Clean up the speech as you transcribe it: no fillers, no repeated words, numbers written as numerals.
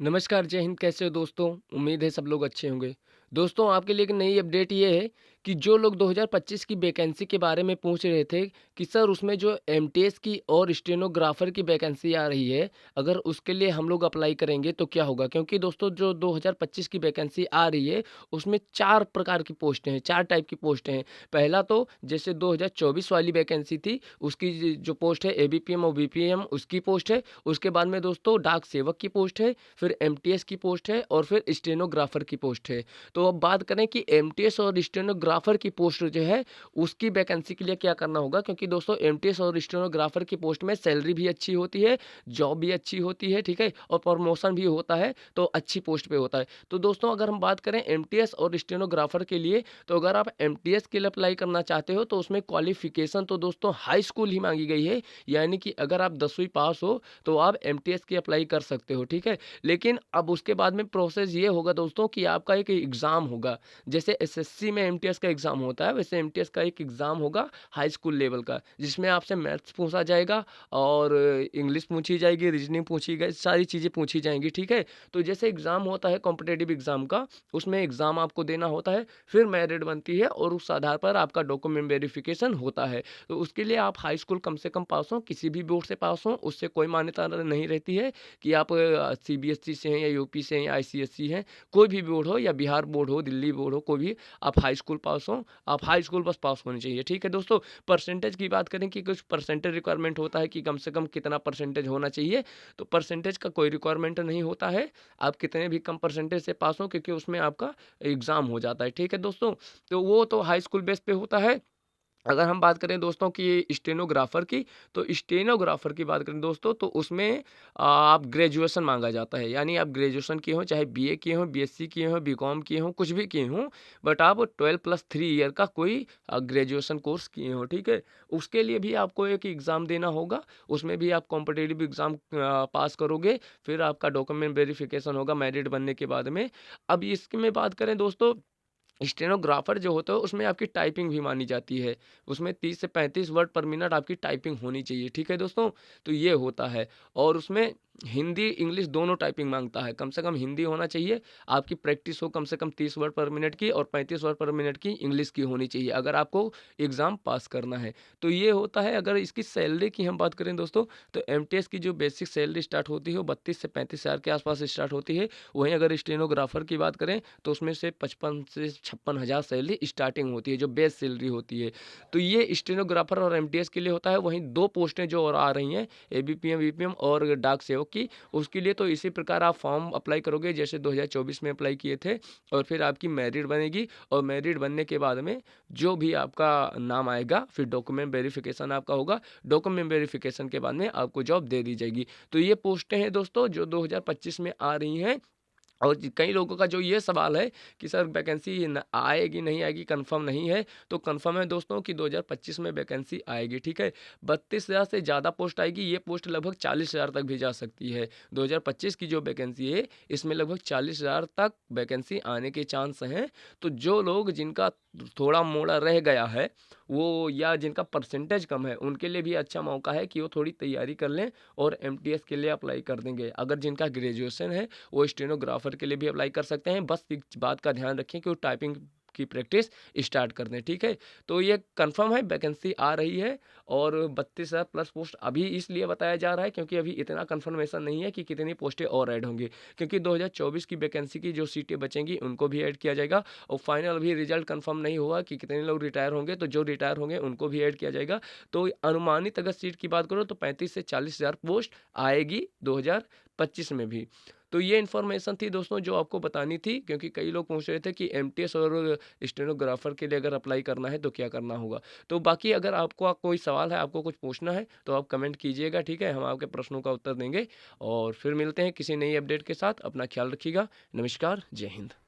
नमस्कार, जय हिंद। कैसे हो दोस्तों? उम्मीद है सब लोग अच्छे होंगे। दोस्तों, आपके लिए एक नई अपडेट ये है कि जो लोग 2025 की वैकेंसी के बारे में पूछ रहे थे कि सर उसमें जो एमटीएस की और स्टेनोग्राफर की वैकेंसी आ रही है, अगर उसके लिए हम लोग अप्लाई करेंगे तो क्या होगा? क्योंकि दोस्तों जो 2025 की वैकेंसी आ रही है, उसमें 4 प्रकार की पोस्टें हैं, 4 टाइप की पोस्टें हैं। पहला तो जैसे 2024 वाली वैकेंसी थी, उसकी जो पोस्ट है एबीपीएम और बीपीएम उसकी पोस्ट है। उसके बाद में दोस्तों डाक सेवक की पोस्ट है, फिर एमटीएस की पोस्ट है और फिर स्टेनोग्राफर की पोस्ट है। तो अब बात करें कि एमटीएस और स्टेनोग्राफर की पोस्ट जो है उसकी वैकेंसी के लिए क्या करना होगा, क्योंकि दोस्तों एमटीएस और स्टेनोग्राफर की पोस्ट में सैलरी भी अच्छी होती है, जॉब भी अच्छी होती है, ठीक है, और प्रमोशन भी होता है, तो अच्छी पोस्ट पे होता है। तो दोस्तों अगर हम बात करें एमटीएस और स्टेनोग्राफर के लिए, तो अगर आप एमटीएस के लिए अप्लाई करना चाहते हो तो उसमें क्वालिफिकेशन तो दोस्तों हाई स्कूल ही मांगी गई है, यानी कि अगर आप 10वीं पास हो तो आप एमटीएस की अप्लाई कर सकते हो, ठीक है। लेकिन अब उसके बाद में प्रोसेस ये होगा दोस्तों कि आपका एक एग्ज़ाम होगा। जैसे एसएससी में एमटीएस का एग्ज़ाम होता है, वैसे एमटीएस का एक एग्ज़ाम होगा हाई स्कूल लेवल का, जिसमें आपसे मैथ्स पूछा जाएगा और इंग्लिश पूछी जाएगी, रीजनिंग पूछी गई, सारी चीज़ें पूछी जाएँगी, ठीक है। तो जैसे एग्ज़ाम होता है कॉम्पिटिटिव एग्ज़ाम का, उसमें एग्ज़ाम आपको देना होता है, फिर मेरिट बनती है और उस आधार पर आपका डॉक्यूमेंट वेरिफिकेशन होता है। तो उसके लिए आप हाई स्कूल कम से कम पास हों, किसी भी बोर्ड से पास हों, उससे कोई मान्यता नहीं रहती है कि आप सीबीएसई से हैं या यूपी से हैं या आईसीएसई हैं, कोई भी बोर्ड हो या बिहार बोर्ड हो, दिल्ली बोर्ड हो, कोई भी, आप हाई स्कूल पास हों, आप हाई स्कूल बस पास होनी चाहिए, ठीक है दोस्तों। परसेंटेज की बात करें कि कुछ परसेंटेज रिक्वायरमेंट होता है कि कम से कम कितना परसेंटेज होना चाहिए, तो परसेंटेज का कोई रिक्वायरमेंट नहीं होता है, आप कितने भी कम परसेंटेज से पास हो, क्योंकि उसमें आपका एग्ज़ाम हो जाता है, ठीक है दोस्तों। तो वो तो हाई स्कूल बेस पे होता है। अगर हम बात करें दोस्तों कि स्टेनोग्राफर की, तो स्टेनोग्राफर की बात करें दोस्तों तो उसमें आप ग्रेजुएशन मांगा जाता है, यानी आप ग्रेजुएशन किए हों, चाहे बीए किए हों, बीएससी किए हों, बीकॉम किए हों, कुछ भी किए हों, बट आप 12+3 ईयर का कोई ग्रेजुएशन कोर्स किए हों, ठीक है। उसके लिए भी आपको एक एग्ज़ाम देना होगा, उसमें भी आप कॉम्पिटिटिव एग्ज़ाम पास करोगे, फिर आपका डॉक्यूमेंट वेरिफिकेशन होगा मेरिट बनने के बाद में। अब इसकी में बात करें दोस्तों, स्टेनोग्राफर जो होता है उसमें आपकी टाइपिंग भी मानी जाती है। उसमें 30 से 35 वर्ड पर मिनट आपकी टाइपिंग होनी चाहिए, ठीक है दोस्तों? तो ये होता है और उसमें हिंदी, इंग्लिश दोनों टाइपिंग माँगता है। कम से कम हिंदी होना चाहिए, आपकी प्रैक्टिस हो कम से कम 30 वर्ड पर मिनट की और 35 वर्ड पर मिनट की इंग्लिश की होनी चाहिए, अगर आपको एग्ज़ाम पास करना है। तो ये होता है। अगर इसकी सैलरी की हम बात करें दोस्तों, तो एमटीएस की जो बेसिक सैलरी स्टार्ट होती है वो 32 से 35 हज़ार के आस-पास स्टार्ट होती है। वहीं अगर स्टेनोग्राफर की बात करें तो उसमें से 55 से 56 हज़ार सैलरी स्टार्टिंग होती है, जो बेस सैलरी होती है। तो ये स्टेनोग्राफर और एमटीएस के लिए होता है। वहीं 2 पोस्टें जो और आ रही हैं, एबीपीएम, वीपीएम और डाक सेवक की, उसके लिए तो इसी प्रकार आप फॉर्म अप्लाई करोगे जैसे 2024 में अप्लाई किए थे, और फिर आपकी मेरिट बनेगी और मेरिट बनने के बाद में जो भी आपका नाम आएगा, फिर डॉक्यूमेंट वेरिफिकेशन आपका होगा। डॉक्यूमेंट वेरिफिकेशन के बाद में आपको जॉब दे दी जाएगी। तो ये पोस्टें हैं दोस्तों जो 2025 में आ रही हैं। और कई लोगों का जो ये सवाल है कि सर वैकेंसी आएगी नहीं आएगी, कंफर्म नहीं है, तो कंफर्म है दोस्तों कि 2025 में वैकेंसी आएगी, ठीक है। 32,000 से ज़्यादा पोस्ट आएगी, ये पोस्ट लगभग 40,000 तक भी जा सकती है। 2025 की जो वैकेंसी है इसमें लगभग 40,000 तक वैकेंसी आने के चांस हैं। तो जो लोग जिनका थोड़ा मोड़ा रह गया है, वो या जिनका परसेंटेज कम है, उनके लिए भी अच्छा मौका है कि वो थोड़ी तैयारी कर लें और एमटीएस के लिए अप्लाई कर देंगे। अगर जिनका ग्रेजुएशन है वो स्टेनोग्राफर के लिए भी अप्लाई कर सकते हैं। बस एक बात का ध्यान रखें कि वो टाइपिंग की प्रैक्टिस स्टार्ट कर दें, ठीक है। तो ये कंफर्म है, वैकेंसी आ रही है और 32,000 प्लस पोस्ट अभी इसलिए बताया जा रहा है क्योंकि अभी इतना कंफर्मेशन नहीं है कि कितनी पोस्टें और ऐड होंगी, क्योंकि 2024 की वैकेंसी की जो सीटें बचेंगी उनको भी ऐड किया जाएगा और फाइनल अभी रिजल्ट कंफर्म नहीं हुआ कि कितने लोग रिटायर होंगे, तो जो रिटायर होंगे उनको भी ऐड किया जाएगा। तो अनुमानित अगर सीट की बात करो तो 35 से 40,000 पोस्ट आएगी 2025 में भी। तो ये इन्फॉर्मेशन थी दोस्तों जो आपको बतानी थी, क्योंकि कई लोग पूछ रहे थे कि एमटीएस और स्टेनोग्राफर के लिए अगर अप्लाई करना है तो क्या करना होगा। तो बाकी अगर आपको कोई सवाल है, आपको कुछ पूछना है, तो आप कमेंट कीजिएगा, ठीक है। हम आपके प्रश्नों का उत्तर देंगे और फिर मिलते हैं किसी नई अपडेट के साथ। अपना ख्याल रखिएगा। नमस्कार, जय हिंद।